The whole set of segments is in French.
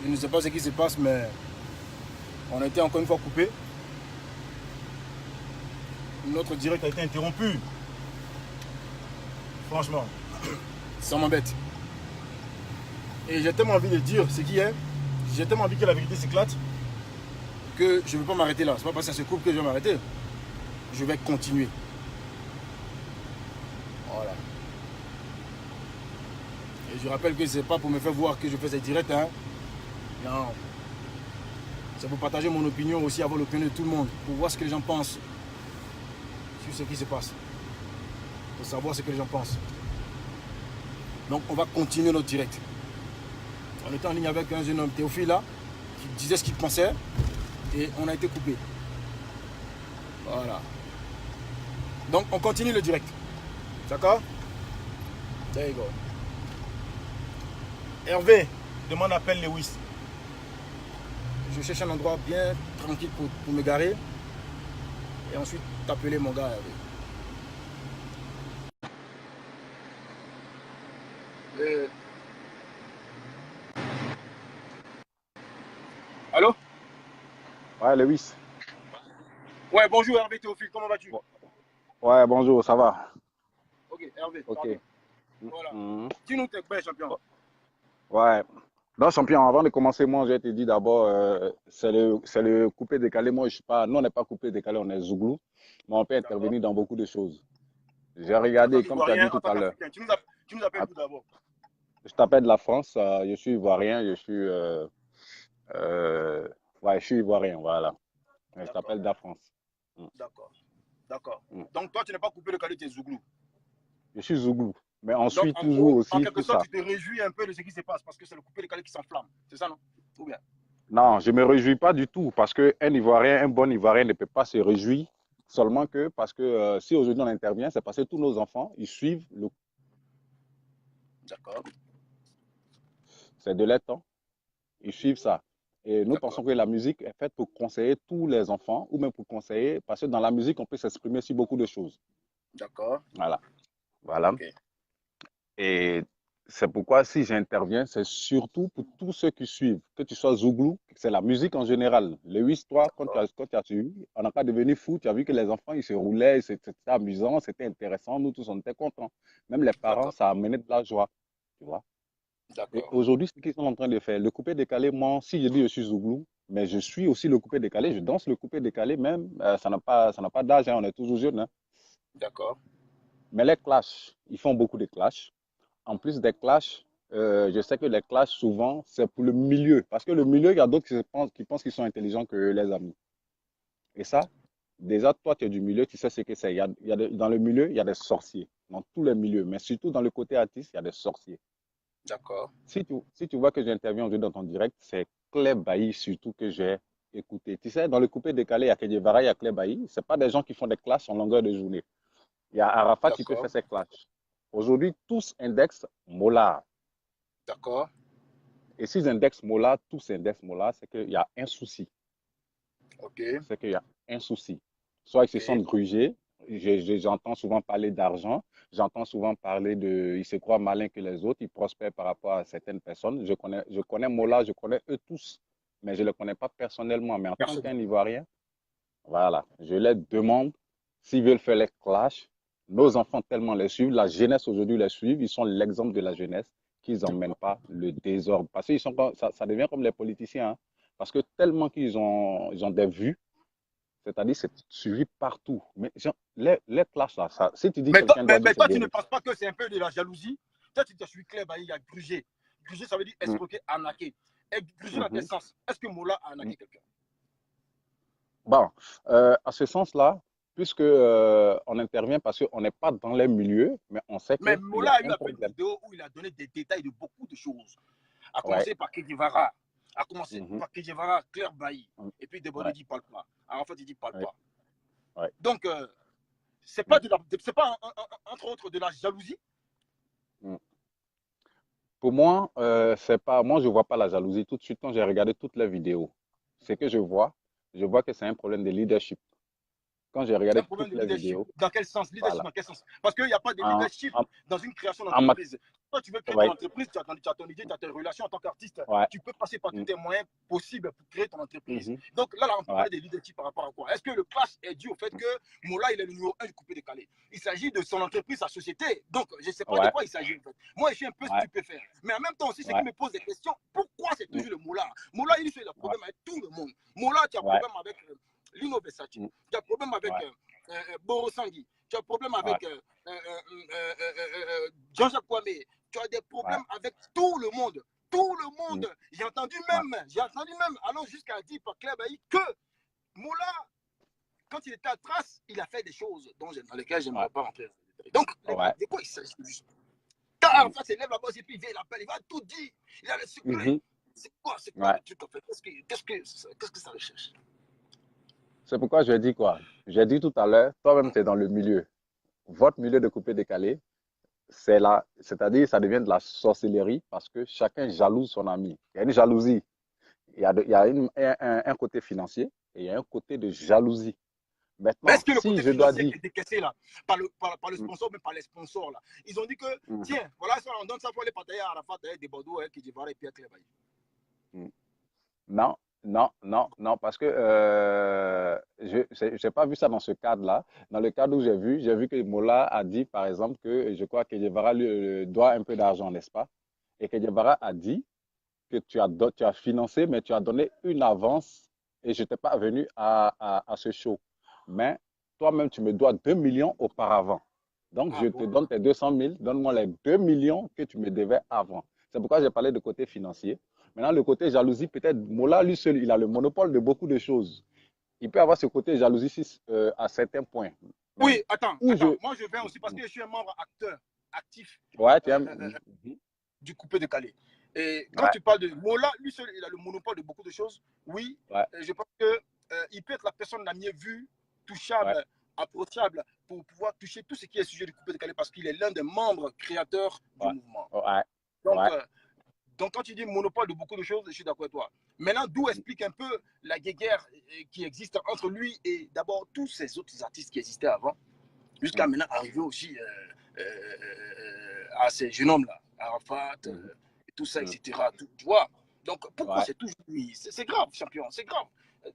Je ne sais pas ce qui se passe, mais on a été encore une fois coupé. Notre direct a été interrompu. Franchement, ça m'embête. Et j'ai tellement envie de dire ce qui est. J'ai tellement envie que la vérité s'éclate que je ne veux pas m'arrêter là. C'est pas parce que ça se coupe que je vais m'arrêter. Je vais continuer. Voilà. Et je rappelle que c'est pas pour me faire voir que je fais ces directs. Hein. Non. C'est pour partager mon opinion aussi, avoir l'opinion de tout le monde. Pour voir ce que les gens pensent sur ce qui se passe. Pour savoir ce que les gens pensent. Donc on va continuer notre direct. On était en ligne avec un jeune homme, Théophile, là, qui disait ce qu'il pensait. Et on a été coupé. Voilà. Donc on continue le direct. D'accord? There you go. Hervé, demande appel Lewis. Je cherche un endroit bien tranquille pour me garer. Et ensuite t'appeler mon gars Hervé. Allô? Ouais, Lewis. Ouais, bonjour Hervé Théophile, comment vas-tu? Ouais, bonjour, ça va? Ok, Hervé, Ok. pardon. Voilà. Mhm. Dis-nous tes belles champion. Ouais. Donc, champion, avant de commencer, moi, je te dit d'abord, c'est le coupé décalé. Moi, je suis pas, nous, on n'est pas coupé décalé, on est Zouglou. Mais on peut D'accord. intervenir dans beaucoup de choses. J'ai En tant regardé, comme tu as dit qu'ivoirien, en tout tant à l'heure. qu'Africain, tu nous appelles Att- d'où d'abord? Je t'appelle de la France, je suis ivoirien, ouais, je suis ivoirien, voilà. Je D'accord, t'appelle de la France. Mm, d'accord, d'accord. mm. Donc toi, tu n'es pas coupé le calibre, tu es Zouglou. Je suis Zouglou, mais on Donc suit en toujours gros, en aussi quelque tout sorte, ça. tu te réjouis un peu de ce qui se passe parce que c'est le coupé le calibre qui s'enflamme. C'est ça, non? Ou bien? Non, je ne me réjouis pas du tout parce qu'un Ivoirien, un bon Ivoirien ne peut pas se réjouir seulement que parce que si aujourd'hui on intervient, c'est parce que tous nos enfants, ils suivent, D'accord, c'est de leur temps, ils suivent ça. Et nous d'accord, pensons que la musique est faite pour conseiller tous les enfants ou même pour conseiller, parce que dans la musique, on peut s'exprimer sur beaucoup de choses. d'accord. Voilà, voilà. Ok, Et c'est pourquoi si j'interviens, c'est surtout pour tous ceux qui suivent, que tu sois Zouglou, c'est la musique en général. Le 8-3, d'accord, quand tu as suivi, on n'a pas devenu fou, tu as vu que les enfants, ils se roulaient, c'était amusant, c'était intéressant, nous tous, on était contents. Même les parents, d'accord, ça amenait de la joie, tu vois. Et d'accord, aujourd'hui, ce qu'ils sont en train de faire, le coupé décalé, moi, si je dis je suis Zouglou, mais je suis aussi le coupé décalé, je danse le coupé décalé même, ça n'a pas d'âge, hein, on est toujours jeunes, hein. d'accord, Mais les clashs, ils font beaucoup de clashs. En plus des clashs, je sais que les clashs, souvent, c'est pour le milieu. Parce que le milieu, il y a d'autres qui pensent qu'ils sont intelligents que les amis. Et ça, déjà, toi, tu es du milieu, tu sais ce que c'est. Dans le milieu, il y a des sorciers. Dans tous les milieux. Mais surtout dans le côté artiste, il y a des sorciers. d'accord, Si tu vois que j'interviens aujourd'hui dans ton direct, c'est Claire Bailly surtout que j'ai écouté. Tu sais, dans le coupé décalé, il y a Kedjevara, il y a Claire Bailly. Ce pas des gens qui font des clashs en longueur de journée. Il y a Arafat qui peut d'accord, faire ses clashs. Aujourd'hui, tous indexent Mola. d'accord, Et s'ils indexent Mola, tous indexent Mola, c'est qu'il y a un souci. ok, C'est qu'il y a un souci. Soit ils se ok, sentent grugés, j'entends souvent parler d'argent, j'entends souvent parler de, ils se croient malins que les autres, ils prospèrent par rapport à certaines personnes. Je connais Mola, je connais eux tous, mais je ne les connais pas personnellement. Mais en tant personnel. qu'un Ivoirien, voilà, je les demande s'ils veulent faire les clashs. Nos enfants tellement les suivent, la jeunesse aujourd'hui les suit, ils sont l'exemple de la jeunesse, qu'ils n'emmènent pas le désordre. Parce que ça devient comme les politiciens, hein. Parce que tellement qu'ils ont des vues, c'est-à-dire c'est suivi partout. Mais genre, les clashs là, si tu dis Mais toi, quelqu'un mais, doit dire mais c'est toi, des tu ne riches. penses pas que c'est un peu de la jalousie? Toi, tu suis clair, bah, il y a grugé. Grugé, ça veut dire Mm, escroquer, arnaquer. Et grugé dans quel mhm, sens? Est-ce que Mola a mm. arnaqué quelqu'un? Bon, à ce sens-là, puisque on intervient parce qu'on n'est pas dans les milieux, mais on sait Mais qu'il y Mola a a eu un à faire une problème. vidéo où il a donné des détails de beaucoup de choses. À Ouais. commencer par Kedivara, à commencer Mhm, par Kedivara, Claire Bailly. mm, Et puis Debordé ouais, dit parle pas. Alors en fait, il dit parle ouais, pas. ouais. Donc, c'est pas, Mm, c'est pas entre autres de la jalousie. mm. Pour moi, c'est pas, moi, je vois pas la jalousie tout de suite quand j'ai regardé toutes les vidéos. Ce que je vois que c'est un problème de leadership. quand j'ai C'est regardé un problème toutes de les leadership. vidéos, Dans quel sens? Leadership voilà. dans quel sens? Parce qu'il n'y a pas de En, leadership en, dans une création en mat- d'entreprise. Toi, tu veux créer ton ouais, entreprise, tu as ton idée, tu as tes relations en tant qu'artiste. ouais, Tu peux passer par tous mm, tes moyens possibles pour créer ton entreprise. mhm, Donc là, on peut ouais, parler de leadership par rapport à quoi? Est-ce que le clash est dû au fait que Mola, il est le numéro 1 du coupé décalé? Il s'agit de son entreprise, sa société. Donc, je ne sais pas de ouais, quoi il s'agit en fait. Moi, je suis un peu ouais, stupéfait. Mais en même temps aussi, ce qui ouais, me pose des questions, pourquoi c'est mm, toujours le Mola? Mola, il a un ouais, problème avec tout le monde. Mola, tu as un ouais, problème avec Lino Versace. mm, Tu as un problème avec ouais, Boro Sangui. Tu as un problème ouais, avec Jean-Jacques Kwame. Tu as des ouais, problèmes avec tout le monde. Tout le mm, monde. J'ai entendu ouais, même, allons jusqu'à dire par Claire Bailly que Moula, quand il était à Trace, il a fait des choses dans lesquelles je ouais, n'aimerais pas rentrer. Donc, les gars, ouais, de quoi il s'agit juste? Quand mm, Arafat s'élève là-bas et puis il vient, il appelle, il va tout dire. Il a le secret. mhm, C'est quoi ouais. le truc en fait? Qu'est-ce que ça recherche? C'est pourquoi je dis quoi? J'ai dit tout à l'heure, toi-même, tu es dans le milieu. Votre milieu de coupé décalé, c'est là, c'est-à-dire ça devient de la sorcellerie parce que chacun jalouse son ami. Il y a une jalousie, il y a un côté financier et il y a un côté de jalousie. Mais Maintenant, est-ce que le si côté je dois financier dire, qui est décaissé là, par le mm, sponsor, mais par les sponsors là, ils ont dit que, mm, tiens, voilà, ça, on donne ça pour les partager à Arafat, des Bordeaux, qui et puis à Clébaï. mm, non, non, non, non, parce que je n'ai pas vu ça dans ce cadre-là. Dans le cadre où j'ai vu que Mola a dit, par exemple, que je crois que Guevara lui doit un peu d'argent, n'est-ce pas? Et que Guevara a dit que tu as financé, mais tu as donné une avance et je n'étais pas venu à ce show. Mais toi-même, tu me dois 2 millions auparavant. Donc, Ah je te bon? donne tes 200 000, donne-moi les 2 millions que tu me devais avant. C'est pourquoi j'ai parlé de côté financier. Maintenant, le côté jalousie, peut-être, Mola, lui seul, il a le monopole de beaucoup de choses. Il peut avoir ce côté jalousie à certains points. Mais Oui, attends, où je. attends. Moi, je viens aussi parce que je suis un membre acteur, actif Ouais, tu euh, aimes. euh, euh, du coupé de Calais. Et quand Ouais, tu parles de Mola, lui seul, il a le monopole de beaucoup de choses. Oui, ouais, je pense que il peut être la personne la mieux vue, ouais, touchable, approchable pour pouvoir toucher tout ce qui est sujet du coupé de Calais parce qu'il est l'un des membres créateurs du ouais, mouvement. ouais, Donc, ouais. donc, quand tu dis monopole de beaucoup de choses, je suis d'accord avec toi. Maintenant, d'où explique un peu la guerre qui existe entre lui et d'abord tous ces autres artistes qui existaient avant, jusqu'à maintenant arriver aussi à ces jeunes hommes-là, Arafat, et tout ça, etc. Tout, tu vois? Donc, pourquoi Ouais. c'est toujours lui? C'est grave, champion, c'est grave.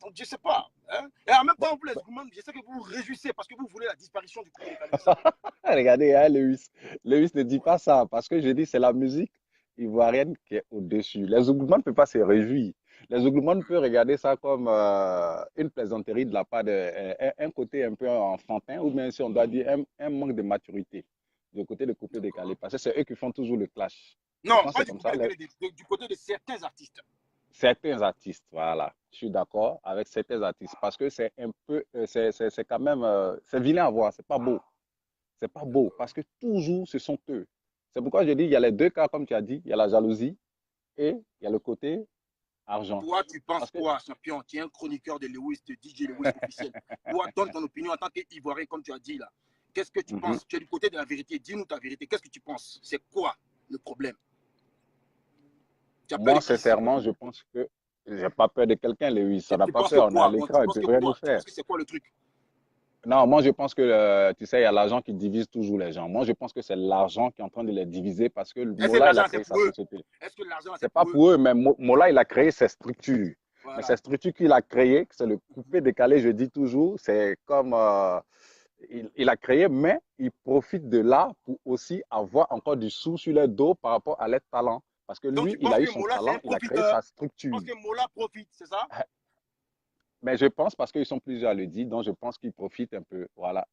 Donc, je ne sais pas. Hein? Et en même temps, vous, les Goumans, je sais que vous vous réjouissez parce que vous voulez la disparition du coupé décalé, c'est ça? Regardez, hein, Lewis. Lewis ne dit pas ça parce que je dis c'est la musique ivoirienne qui est au-dessus. Les Ouglumans ne peuvent pas se réjouir. Les Ouglumans peuvent regarder ça comme une plaisanterie de la part un côté un peu enfantin ou bien si on doit dire un manque de maturité du côté de coupé décalé parce que c'est eux qui font toujours le clash. Et Non, quand pas c'est du comme coupé ça, décalé, du côté de certains artistes. certains artistes, voilà, je suis d'accord avec certains artistes parce que c'est un peu, c'est quand même, c'est vilain à voir, c'est pas beau. C'est pas beau parce que toujours ce sont eux. C'est pourquoi je dis il y a les deux cas, comme tu as dit, il y a la jalousie et il y a le côté argent. Toi, tu penses Parce que quoi, champion? Tu es un chroniqueur de Lewis, de DJ Lewis officiel. Toi, donne ton opinion en tant qu'Ivoirien, comme tu as dit là. Qu'est-ce que tu mhm, penses? Tu es du côté de la vérité. Dis-nous ta vérité. Qu'est-ce que tu penses? C'est quoi le problème? Tu as peur de moi, qui? sincèrement, je pense que j'ai pas peur de quelqu'un, Lewis. Ça n'a Tu pas penses que peur. On est à quoi? Bon, tu l'écran, il penses peut que rien nous quoi? Tu faire. penses que c'est quoi le truc? Non, moi, je pense que, tu sais, il y a l'argent qui divise toujours les gens. Moi, je pense que c'est l'argent qui est en train de les diviser parce que Est-ce que Mola, il a l'argent c'est créé sa pour eux? société. Est-ce que l'argent c'est C'est pas pour eux? pour eux, mais Mola, il a créé ses structures. Mais ces Voilà. structures qu'il a créées, c'est le coupé décalé, je dis toujours, c'est comme il a créé, mais il profite de là pour aussi avoir encore du sous sur le dos par rapport à leur talent. Parce que Donc lui, tu il penses a eu que son Mola c'est talent, un il a créé profiteur? sa Tu penses structure. que Mola profite, c'est ça? Mais je pense, parce qu'ils sont plusieurs à le dire, donc je pense qu'ils profitent un peu. Voilà.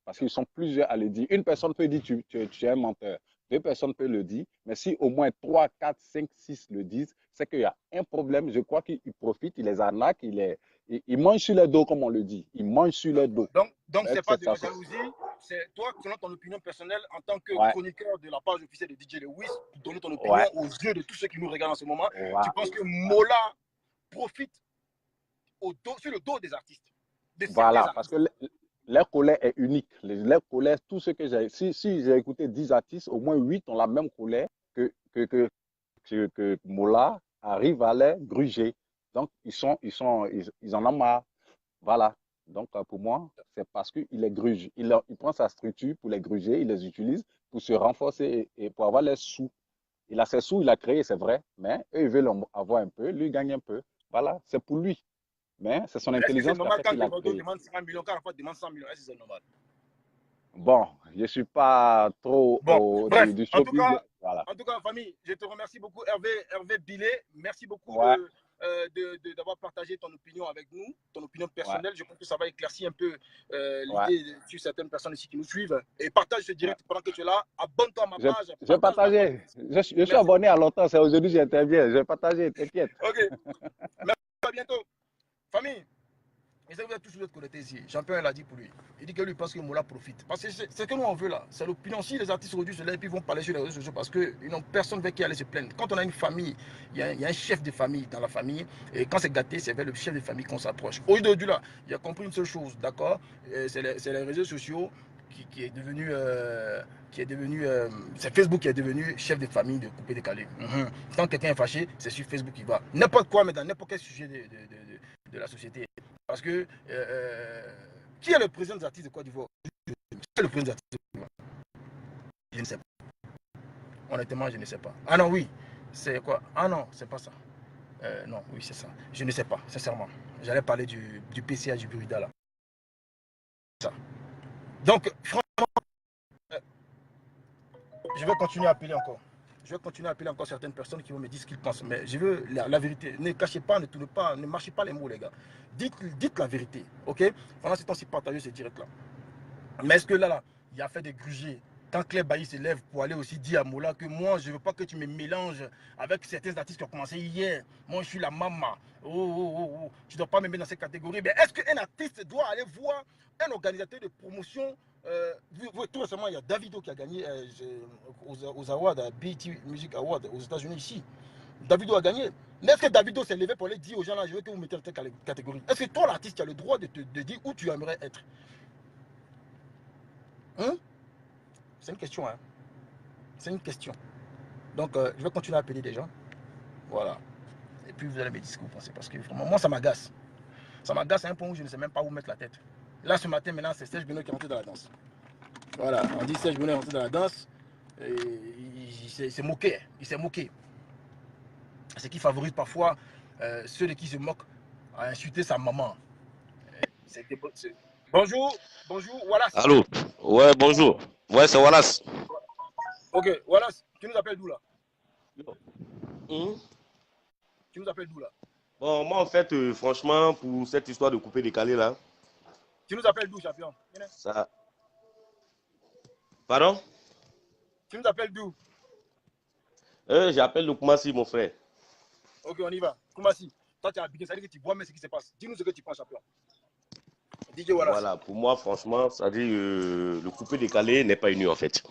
Parce qu'ils sont plusieurs à le dire. Une personne peut dire tu es un menteur. Deux personnes peuvent le dire. Mais si au moins 3, 4, 5, 6 le disent, c'est qu'il y a un problème. Je crois qu'ils profitent, ils les arnaquent, ils mangent sur les dos, comme on le dit. Ils mangent sur les dos. Donc Mais c'est pas c'est de ça. la jalousie. C'est toi, selon ton opinion personnelle, en tant que Ouais. chroniqueur de la page officielle de DJ Lewis, pour donner ton opinion Ouais. aux yeux de tous ceux qui nous regardent en ce moment, Ouais. tu penses que Mola profite sur le dos des artistes, de certains Voilà. Parce artistes. que leur colère est unique. Leur colère, tout ce que j'ai. Si j'ai écouté 10 artistes, au moins 8 ont la même colère que Mola arrive à les gruger. Donc, ils en ont marre. Voilà. Donc, pour moi, c'est parce qu'il est gruge. Il prend sa structure pour les gruger, il les utilise pour se renforcer et pour avoir les sous. Il a ses sous, il a créé, c'est vrai, mais eux, ils veulent avoir un peu, lui, il gagne un peu. Voilà, c'est pour lui. Mais c'est son Mais est-ce que c'est intelligence qui a normal fait quand qu'il a Bordeaux créé. demande 50 millions, quand la fois demande 100 millions? Est-ce que c'est normal? Bon, je ne suis pas trop Bon, bref, du showbiz. Voilà. en tout cas, famille, je te remercie beaucoup, Hervé Billet. Merci beaucoup Ouais, d'avoir partagé ton opinion avec nous, ton opinion ouais, personnelle. Je pense que ça va éclaircir un peu ouais, l'idée sur certaines personnes ici qui nous suivent. Et partage ce ouais. direct pendant que tu es là. Abonne-toi à ma page, J'ai partage ma page. partagé. Je suis Merci abonné beaucoup. à longtemps. C'est aujourd'hui que j'interviens. J'ai partagé, t'inquiète. Ok, merci, à bientôt. Famille. Et ça, vous êtes tous vous êtes connectés ici. Champion l'a dit pour lui. Il dit que lui pense que Moula profite. Parce que c'est ce que nous on veut là. C'est l'opinion. Si les artistes aujourd'hui se lèvent et puis vont parler sur les réseaux sociaux parce qu'ils n'ont personne vers qui aller se plaindre. Quand on a une famille, il y a un chef de famille dans la famille. Et quand c'est gâté, c'est vers le chef de famille qu'on s'approche. Aujourd'hui là, il a compris une seule chose, d'accord? C'est les réseaux sociaux qui est devenu. C'est Facebook qui est devenu chef de famille de couper décalé. Quand quelqu'un est fâché, c'est sur Facebook qu'il va. N'importe quoi, mais dans n'importe quel sujet de la société. Parce que qui est le président des artistes de Côte d'Ivoire? Qui est le président des artistes de Côte d'Ivoire? Je ne sais pas. Honnêtement, je ne sais pas. Ah non, oui. C'est quoi? Ah non, c'est pas ça. Non, oui, c'est ça. Je ne sais pas, sincèrement. J'allais parler du PCA du Burida là. Ça. Donc, franchement, je vais continuer à appeler encore. Je vais continuer à appeler encore certaines personnes qui vont me dire ce qu'ils pensent. Mais je veux la vérité. Ne cachez pas, ne tournez pas, ne marchez pas les mots, les gars. Dites la vérité, ok? Pendant ce temps-ci, partagez ce direct-là. Mais est-ce que là, il a fait des grugés? Quand Claire Bailly se lève pour aller aussi dire à Moula que moi, je ne veux pas que tu me mélanges avec certains artistes qui ont commencé hier. Moi, je suis la maman. Oh. Tu ne dois pas me mettre dans cette catégorie. Mais est-ce qu'un artiste doit aller voir un organisateur de promotion? Tout récemment, il y a Davido qui a gagné aux Awards, à BET Music Awards aux États-Unis ici. Davido a gagné. Mais est-ce que Davido s'est levé pour aller dire aux gens là, je veux que vous mettez dans cette catégorie? Est-ce que toi, l'artiste, tu as le droit de dire où tu aimerais être? C'est une question, hein. C'est une question. Donc, je vais continuer à appeler des gens. Voilà. Et puis, vous allez me dire ce que vous pensez. Parce que vraiment, moi, ça m'agace. Ça m'agace à un point où je ne sais même pas où mettre la tête. Là, ce matin, maintenant, c'est Serge Benoît qui est rentré dans la danse. Voilà. On dit Serge Benoît est rentré dans la danse. Et il s'est moqué. Il s'est moqué. Ce qui favorise parfois ceux de qui se moquent à insulter sa maman. Bonjour. Bonjour. Wallace. Allô? Ouais, bonjour. Ouais, c'est Wallace. Ok, Wallace, tu nous appelles d'où là? Hum. Tu nous appelles d'où là? Bon, moi, en fait, franchement, pour cette histoire de couper décalé là, Tu nous appelles d'où, champion? ça. Pardon? Tu nous appelles d'où? J'appelle le Koumassi, mon frère. Ok, on y va. Koumassi, toi, tu as habité, ça veut dire que tu vois mais ce qui se passe. Dis-nous ce que tu penses, champion. DJ Wallace. Voilà, pour moi, franchement, ça dit le couper décalé n'est pas uni en fait.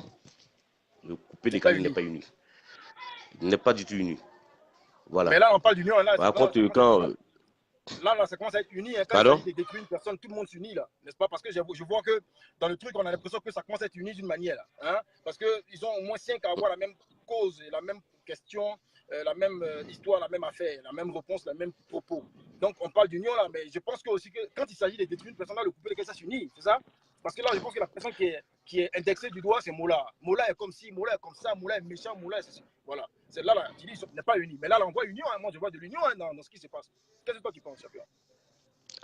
Le couper décalé n'est pas uni. Il n'est pas du tout uni. Voilà. Mais là, on parle d'union. Là, par contre, quand. Là, ça commence à être uni. Hein, quand il s'agit de détruire une personne, tout le monde s'unit là. N'est-ce pas? Parce que je vois que dans le truc, on a l'impression que ça commence à être uni d'une manière. Là, hein? Parce qu'ils ont au moins 5 à avoir la même cause, la même question, la même histoire, la même affaire, la même réponse, la même propos. Donc, on parle d'union là, mais je pense que aussi que quand il s'agit de détruire une personne, là, le couple lequel ça s'unit, c'est ça? Parce que là, je pense que la personne qui est indexée du doigt, c'est Moula. Moula est comme ci, Moula est comme ça, Moula est méchant, Moula est ceci. Voilà. C'est là, tu dis, n'est pas uni. Mais là, on voit union. Hein. Moi, je vois de l'union hein, dans ce qui se passe. Qu'est-ce que toi tu penses, champion?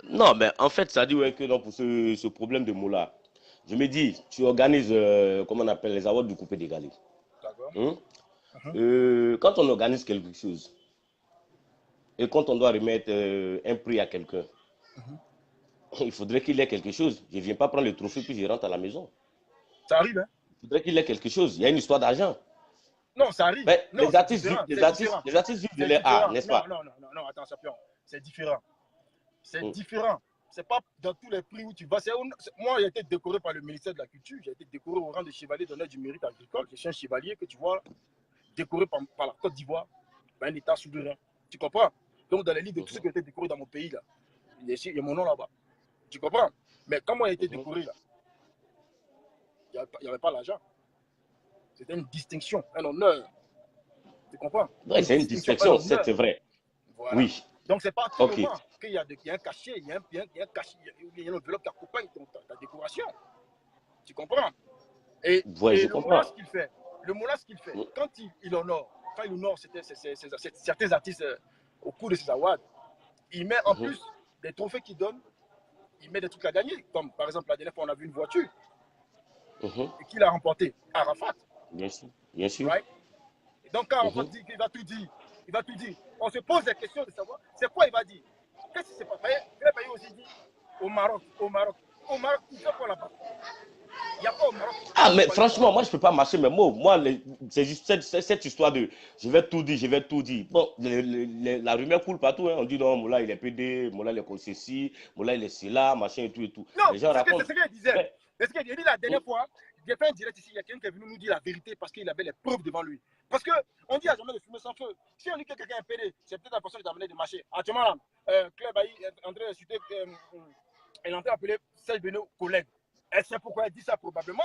Non, mais en fait, ça dit ouais, que non, pour ce problème de Moula, je me dis, tu organises, comment on appelle, les awards du coupé décalé. D'accord. Quand on organise quelque chose, et quand on doit remettre un prix à quelqu'un, il faudrait qu'il ait quelque chose. Je ne viens pas prendre le trophée puis je rentre à la maison. Ça arrive, hein? Il faudrait qu'il ait quelque chose. Il y a une histoire d'argent. Non, ça arrive. Mais non, les artistes vivent de leur art, n'est-ce pas? Non, attends, champion. C'est différent. C'est différent. C'est pas dans tous les prix où tu vas. Moi, j'ai été décoré par le ministère de la Culture. J'ai été décoré au rang de chevalier d'honneur du mérite agricole. Je suis un chevalier que tu vois décoré par la Côte d'Ivoire, par un État souverain. Tu comprends? Donc, dans les livres de tous ceux qui ont été décorés dans mon pays, là, il y a mon nom là-bas. Tu comprends? Mais quand moi j'ai été décoré, là, il n'y avait pas l'argent. C'était une distinction, un honneur. Tu comprends? Oui, c'est une distinction, c'est vrai. Voilà. Oui. Donc, c'est pas tout le moment. qu'il y a un cachet, il y a un cachet, il y a une enveloppe qui accompagne ta décoration. Tu comprends? Et je le comprends. Moula, ce qu'il fait, quand il honore, certains artistes au cours de ses awards, il met en plus des trophées qu'il donne, il met des trucs à gagner. Comme par exemple, la dernière fois, on a vu une voiture et qu'il a remporté Arafat. Bien sûr. Right? Et donc, quand Arafat dit qu'il va tout dire, on se pose la question de savoir c'est quoi il va dire. Qu'est-ce qui s'est passé? Il a aussi dit au Maroc, il fait quoi là-bas? Il n'y a pas au Maroc. Ah, mais franchement, moi, je ne peux pas marcher mes mots. Moi, c'est juste cette histoire de je vais tout dire. Bon, la rumeur coule partout. Hein. On dit non, Moula, il est PD, Moula, il est comme ceci, Moula, il est cela, machin et tout et tout. Non, les gens racontent. C'est ce qu'il disait. C'est ce qu'il dit la dernière fois. J'ai fait un direct ici. Il y a quelqu'un qui est venu nous dire la vérité parce qu'il avait les preuves devant lui. Parce qu'on dit à jamais de fumer sans feu. Si on dit que quelqu'un est PD, c'est peut-être la personne qui t'a amené de marcher. Actuellement, là, Club Aïe est en train d'insulter, elle est en train d'appeler celle de nos collègues. Elle sait pourquoi elle dit ça probablement.